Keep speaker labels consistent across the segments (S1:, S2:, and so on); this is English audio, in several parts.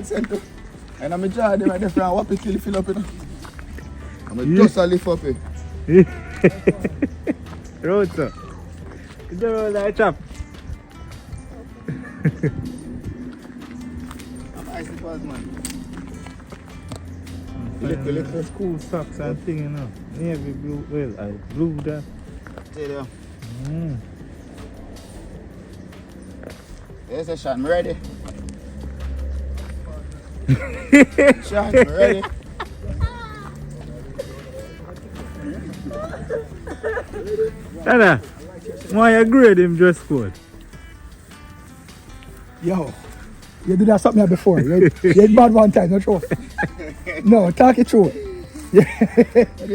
S1: God sent to. And I'm a jar them right there from what kill fill up, you know. I'm just a lift up it.
S2: Road, sir. Is the road like chop?
S1: I'm ice slippers, man.
S2: Little school socks and thing, you know. Navy blue, well, I blue that.
S1: Stay there.
S2: Mm.
S1: Yes, Sean, I'm ready. Sean, I'm ready.
S2: Dada, why you grade him dress code?
S3: Yo, you did that something here before. You had bad one time, not true. No, talk it true.
S1: You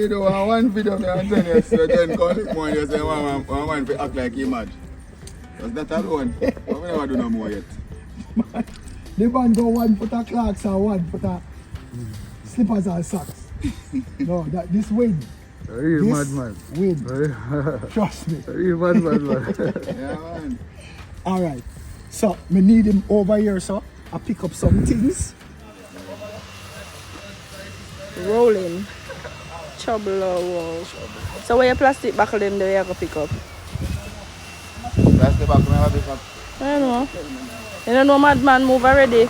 S1: do one video, I'm telling you, so then call it more, you say, one to act like you mad. Was that alone? But we never do no more yet.
S3: The man go one put a clocks and one put a slippers and socks. No, this win.
S2: Real
S3: This
S2: madman.
S3: win. Trust me.
S2: Real madman.
S1: Yeah, man.
S3: Alright. So, me need him over here, so I pick up some things.
S4: Rolling. Trouble or wall. So where your plastic buckle them there you go pick up?
S1: That's the back, I have it back.
S4: I don't know. You don't know madman move already.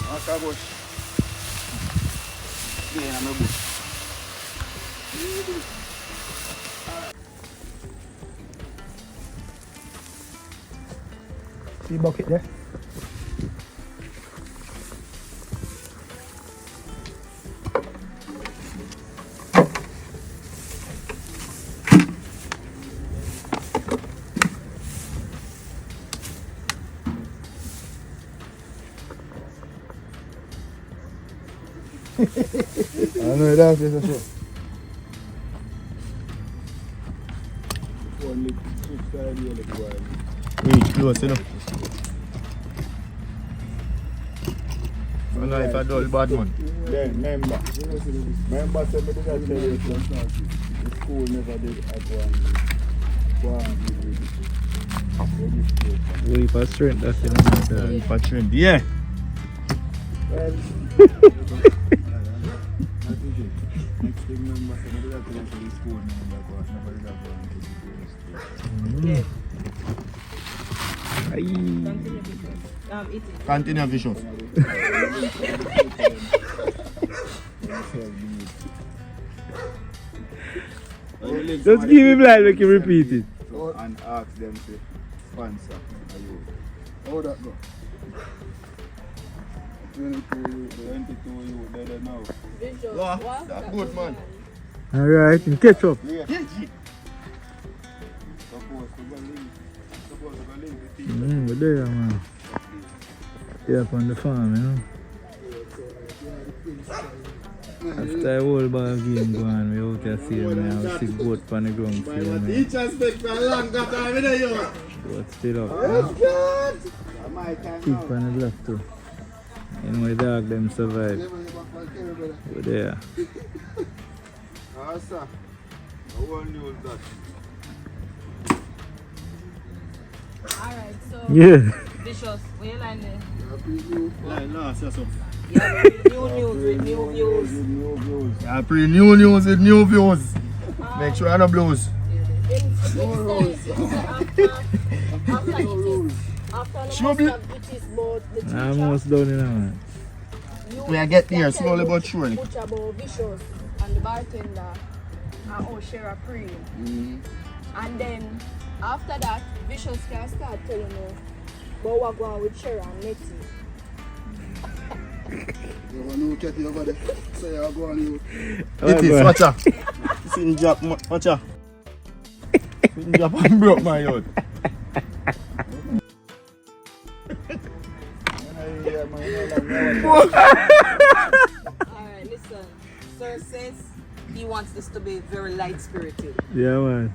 S1: What's that bush? Yeah, I'm a bush.
S3: See bucket there?
S1: I know that is a show. Reach close, you know. I know if I do bad man.
S5: Then, remember said me did that tell you the school never did at one.
S2: We for strength, that's it.
S1: For trend, yeah.
S5: Next thing remember said me did that tell you the school never did at one.
S1: Continue vision.
S2: Just give him like make him repeat it.
S5: And ask them to sponsor.
S1: How that go?
S5: 22 you there now.
S1: Wow, that's good, man.
S2: Alright, and catch up.
S5: Yeah. Suppose to go link the team.
S2: We're there, man. Yeah, up on the farm, you know. After a whole ball game going, we out there see them now. We see goat on the ground. See them now. Goat still up. Keep on the left too. You know the dog them survive. We're there.
S5: Ah, sir. No one knows that.
S4: Alright, so
S2: Yeah.
S4: Vicious, where you line there?
S1: Line last, yeah, so.
S4: Yeah, new news with new views.
S1: Yeah, pre-new news with new views. Make sure I don't blues.
S4: After it is about the teacher,
S2: Almost done, you know, man.
S1: We are get there slowly but surely.
S4: Much about Vicious and the bartender and how Shara pre. And then after that, Vicious can start telling you about what going with Shara and Nettie.
S5: You want to get it over there? So you go on you.
S1: It is, watch out. Sitting drop, watch out. Sitting drop and broke my yard.
S4: Alright, listen. Sir says he wants this to be very light spirited.
S2: Yeah, man.